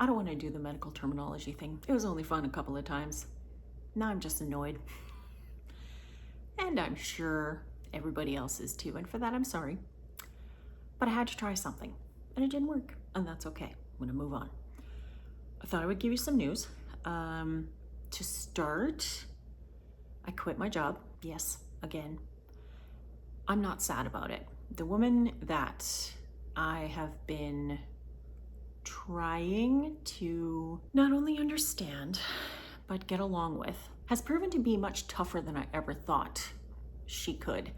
I don't want to do the medical terminology thing. It was only fun a couple of times. Now I'm just annoyed. And I'm sure everybody else is too. And for that, I'm sorry. But I had to try something. And it didn't work. And that's okay. I'm going to move on. I thought I would give you some news. To start, I quit my job. Yes, again. I'm not sad about it. The woman that I have been trying to not only understand, but get along with, has proven to be much tougher than I ever thought she could.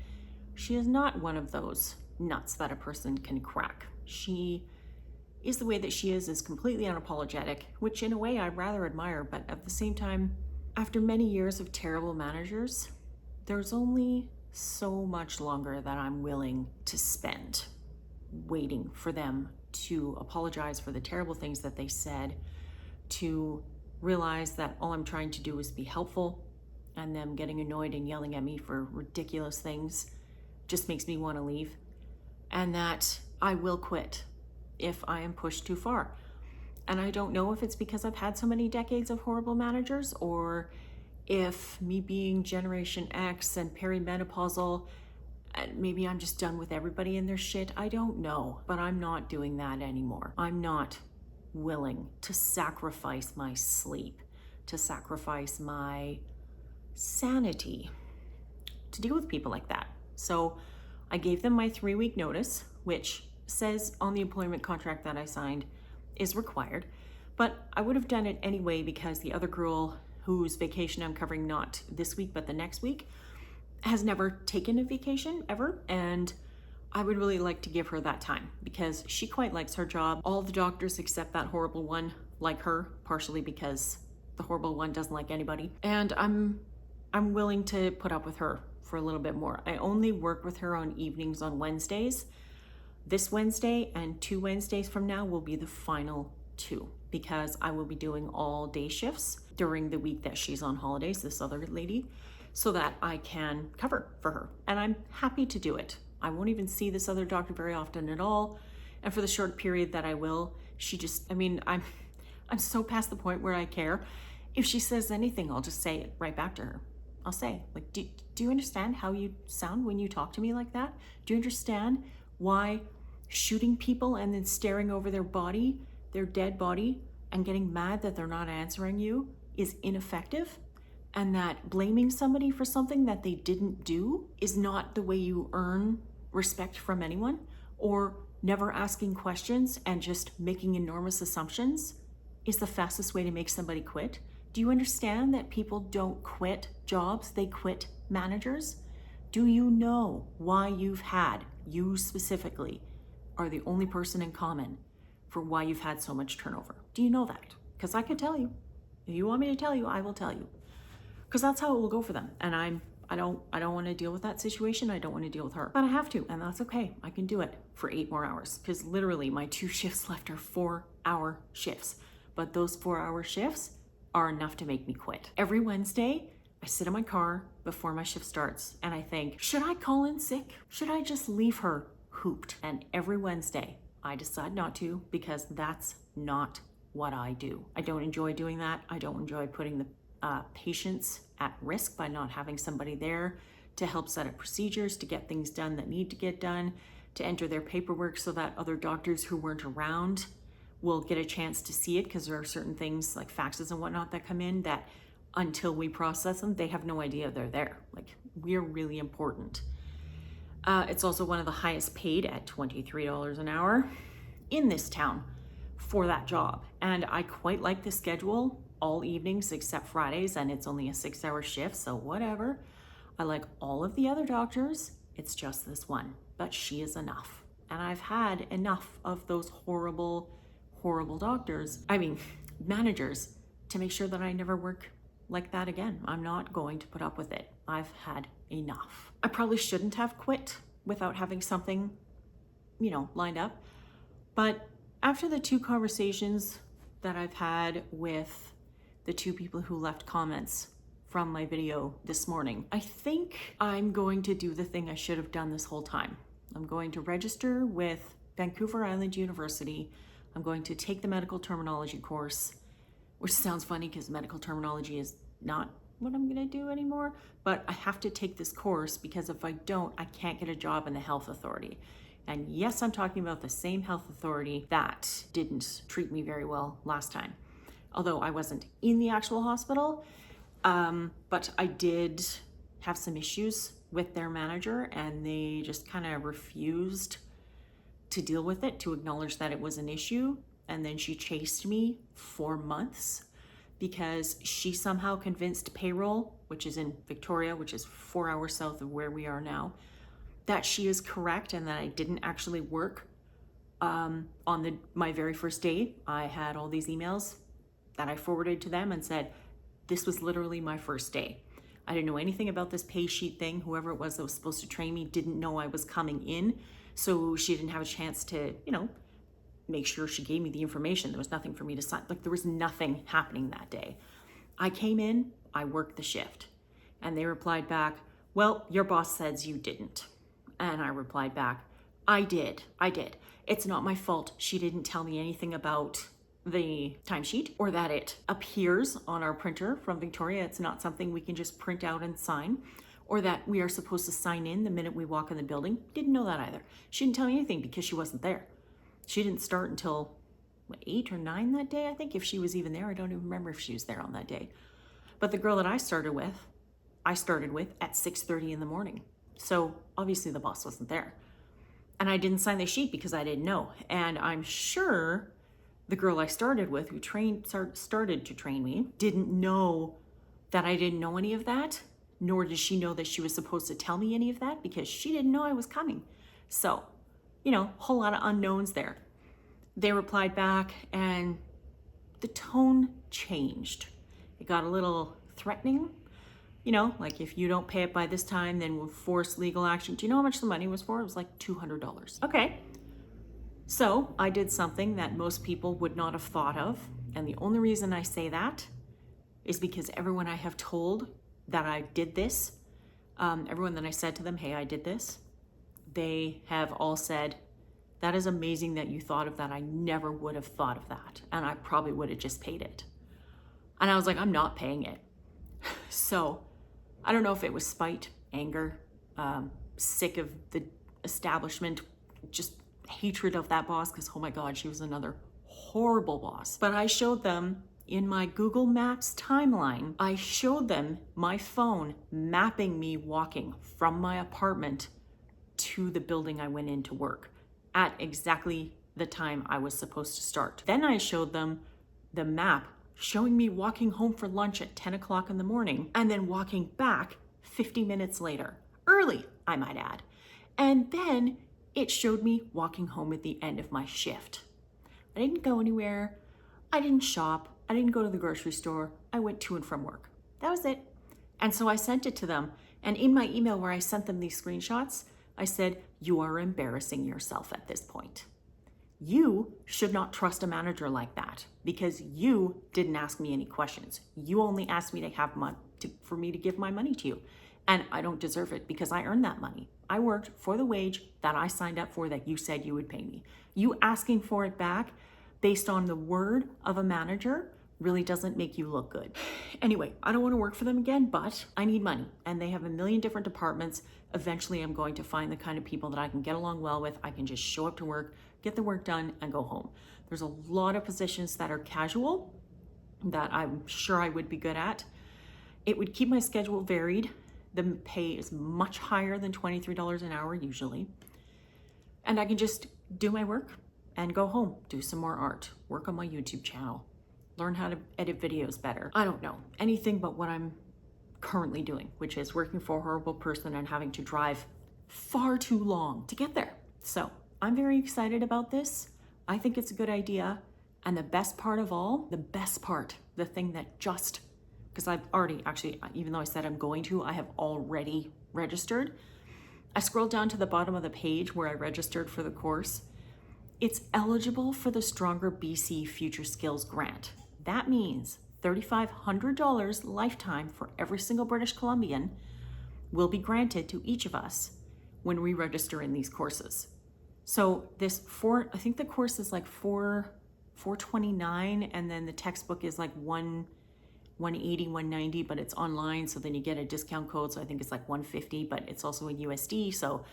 She is not one of those nuts that a person can crack. She is the way that she is completely unapologetic, which in a way I rather admire, but at the same time, after many years of terrible managers, there's only so much longer that I'm willing to spend waiting for them to apologize for the terrible things that they said, to realize that all I'm trying to do is be helpful, and them getting annoyed and yelling at me for ridiculous things just makes me want to leave, and that I will quit if I am pushed too far. And I don't know if it's because I've had so many decades of horrible managers, or if me being Generation X and perimenopausal, maybe I'm just done with everybody and their shit. I don't know, but I'm not doing that anymore. I'm not willing to sacrifice my sleep, to sacrifice my sanity to deal with people like that. So I gave them my 3-week notice, which says on the employment contract that I signed is required, but I would have done it anyway because the other girl whose vacation I'm covering, not this week but the next week, has never taken a vacation ever, and I would really like to give her that time because she quite likes her job. All the doctors except that horrible one like her, partially because the horrible one doesn't like anybody, and I'm willing to put up with her for a little bit more. I only work with her on evenings on Wednesdays. This Wednesday and 2 Wednesdays from now will be the final 2 because I will be doing all day shifts during the week that she's on holidays, this other lady, so that I can cover for her. And I'm happy to do it. I won't even see this other doctor very often at all. And for the short period that I will, she just, I'm so past the point where I care. If she says anything, I'll just say it right back to her. I'll say, like, do you understand how you sound when you talk to me like that? Do you understand why shooting people and then staring over their body, their dead body, and getting mad that they're not answering you is ineffective? And that blaming somebody for something that they didn't do is not the way you earn respect from anyone? Or never asking questions and just making enormous assumptions is the fastest way to make somebody quit? Do you understand that people don't quit jobs, they quit managers? Do you know why you specifically are the only person in common for why you've had so much turnover? Do you know that? Because I could tell you. If you want me to tell you, I will tell you. Because that's how it will go for them. And I don't want to deal with that situation. I don't want to deal with her. But I have to, and that's okay. I can do it for 8 more hours. Because literally my 2 shifts left are 4-hour shifts. But those 4-hour shifts are enough to make me quit. Every Wednesday, I sit in my car before my shift starts and I think, should I call in sick? Should I just leave her hooped? And every Wednesday, I decide not to because that's not what I do. I don't enjoy doing that. I don't enjoy putting the patients at risk by not having somebody there to help set up procedures, to get things done that need to get done, to enter their paperwork so that other doctors who weren't around will get a chance to see it, because there are certain things like faxes and whatnot that come in that until we process them, they have no idea they're there. Like, we're really important. It's also one of the highest paid at $23 an hour in this town for that job. And I quite like the schedule, all evenings except Fridays, and it's only a 6-hour shift, so whatever. I like all of the other doctors, it's just this one, but she is enough. And I've had enough of those horrible doctors, managers, to make sure that I never work like that again. I'm not going to put up with it. I've had enough. I probably shouldn't have quit without having something, lined up. But after the 2 conversations that I've had with the 2 people who left comments from my video this morning, I think I'm going to do the thing I should have done this whole time. I'm going to register with Vancouver Island University, I'm going to take the medical terminology course, which sounds funny because medical terminology is not what I'm gonna do anymore, but I have to take this course because if I don't, I can't get a job in the health authority. And yes, I'm talking about the same health authority that didn't treat me very well last time. Although I wasn't in the actual hospital, but I did have some issues with their manager and they just kind of refused to deal with it, to acknowledge that it was an issue. And then she chased me for months because she somehow convinced payroll, which is in Victoria, which is 4 hours south of where we are now, that she is correct and that I didn't actually work. On my very first day, I had all these emails that I forwarded to them and said, this was literally my first day. I didn't know anything about this pay sheet thing. Whoever it was that was supposed to train me didn't know I was coming in. So she didn't have a chance to, make sure she gave me the information. There was nothing for me to sign. Like, there was nothing happening that day. I came in, I worked the shift. And they replied back, well, your boss says you didn't. And I replied back, I did. It's not my fault. She didn't tell me anything about the timesheet or that it appears on our printer from Victoria. It's not something we can just print out and sign, or that we are supposed to sign in the minute we walk in the building. Didn't know that either. She didn't tell me anything because she wasn't there. She didn't start until 8 or 9 that day, I think, if she was even there. I don't even remember if she was there on that day. But the girl that I started with at 6:30 in the morning. So obviously the boss wasn't there. And I didn't sign the sheet because I didn't know. And I'm sure the girl I started with, who started to train me, didn't know that I didn't know any of that, nor did she know that she was supposed to tell me any of that because she didn't know I was coming. So, whole lot of unknowns there. They replied back and the tone changed. It got a little threatening. Like, if you don't pay it by this time, then we'll force legal action. Do you know how much the money was for? It was like $200. Okay. So I did something that most people would not have thought of. And the only reason I say that is because everyone I have told that I did this, everyone that I said to them, hey, I did this, they have all said, that is amazing that you thought of that. I never would have thought of that. And I probably would have just paid it. And I was like, I'm not paying it. So I don't know if it was spite, anger, sick of the establishment, just hatred of that boss, because oh my God, she was another horrible boss. But I showed them in my Google Maps timeline, I showed them my phone mapping me walking from my apartment to the building I went in to work at exactly the time I was supposed to start. Then I showed them the map showing me walking home for lunch at 10 o'clock in the morning and then walking back 50 minutes later. Early, I might add. And then it showed me walking home at the end of my shift. I didn't go anywhere. I didn't shop. I didn't go to the grocery store. I went to and from work. That was it. And so I sent it to them. And in my email where I sent them these screenshots, I said, you are embarrassing yourself at this point. You should not trust a manager like that because you didn't ask me any questions. You only asked me to have for me to give my money to you. And I don't deserve it because I earned that money. I worked for the wage that I signed up for that you said you would pay me. You asking for it back based on the word of a manager really doesn't make you look good. Anyway, I don't want to work for them again, but I need money and they have a million different departments. Eventually I'm going to find the kind of people that I can get along well with. I can just show up to work, get the work done and go home. There's a lot of positions that are casual that I'm sure I would be good at. It would keep my schedule varied. The pay is much higher than $23 an hour usually. And I can just do my work and go home, do some more art, work on my YouTube channel, learn how to edit videos better. I don't know, anything but what I'm currently doing, which is working for a horrible person and having to drive far too long to get there. So I'm very excited about this. I think it's a good idea. And the best part of all, the thing that just, because I've already actually, even though I said I'm going to, I have already registered. I scrolled down to the bottom of the page where I registered for the course. It's eligible for the Stronger BC Future Skills Grant. That means $3,500 lifetime for every single British Columbian will be granted to each of us when we register in these courses. So I think the course is like $429, and then the textbook is like 180, 190, but it's online, so then you get a discount code, so I think it's like 150, but it's also in USD, so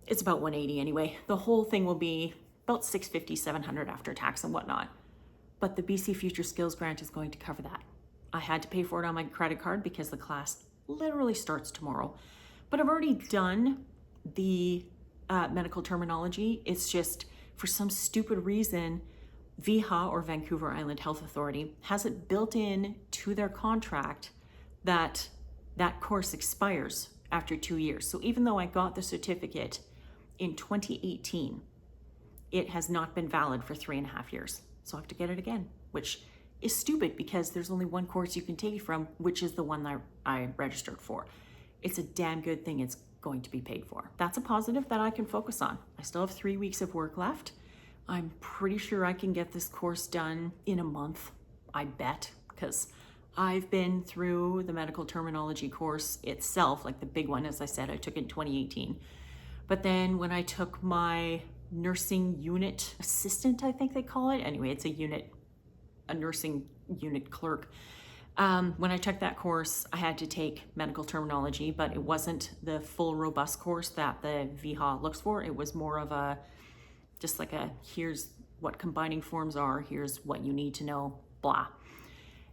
it's about 180 anyway. The whole thing will be about 650, 700 after tax and whatnot. But the BC Future Skills Grant is going to cover that. I had to pay for it on my credit card because the class literally starts tomorrow. But I've already done the medical terminology. It's just, for some stupid reason, VIHA, or Vancouver Island Health Authority, has it built in to their contract that that course expires after 2 years. So even though I got the certificate in 2018, it has not been valid for 3.5 years. So I have to get it again, which is stupid because there's only one course you can take it from, which is the one that I registered for. It's a damn good thing it's going to be paid for. That's a positive that I can focus on. I still have 3 weeks of work left. I'm pretty sure I can get this course done in a month, I bet, because I've been through the medical terminology course itself, like the big one, as I said, I took it in 2018. But then when I took my nursing unit assistant, I think they call it. Anyway, it's a nursing unit clerk. When I took that course, I had to take medical terminology, but it wasn't the full robust course that the VIHA looks for. It was more of just like here's what combining forms are, here's what you need to know, blah.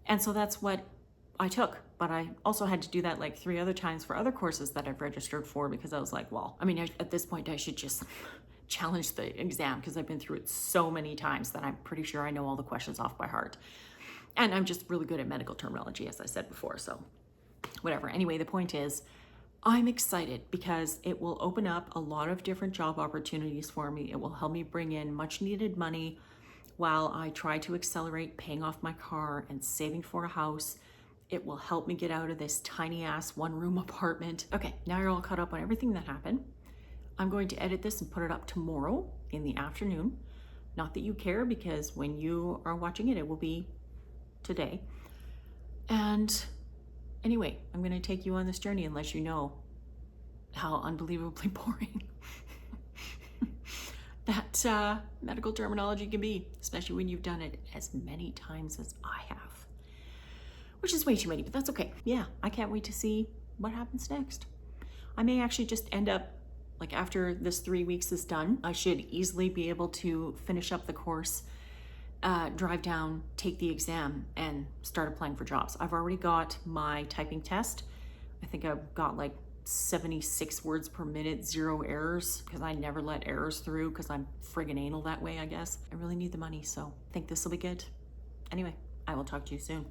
And so that's what I took. But I also had to do that like 3 other times for other courses that I've registered for, because I was like, well, I mean, at this point I should just challenge the exam because I've been through it so many times that I'm pretty sure I know all the questions off by heart. And I'm just really good at medical terminology, as I said before, so whatever. Anyway, the point is, I'm excited because it will open up a lot of different job opportunities for me. It will help me bring in much needed money while I try to accelerate paying off my car and saving for a house. It will help me get out of this tiny ass 1-room apartment. Okay, now you're all caught up on everything that happened. I'm going to edit this and put it up tomorrow in the afternoon. Not that you care, because when you are watching it, it will be today. And anyway, I'm going to take you on this journey and let you know how unbelievably boring that medical terminology can be, especially when you've done it as many times as I have, which is way too many, but that's okay. Yeah, I can't wait to see what happens next. I may actually just end up, like after this 3 weeks is done, I should easily be able to finish up the course, drive down, take the exam, and start applying for jobs. I've already got my typing test. I think I've got like 76 words per minute, 0 errors, because I never let errors through because I'm friggin' anal that way, I guess. I really need the money, so I think this will be good. Anyway, I will talk to you soon.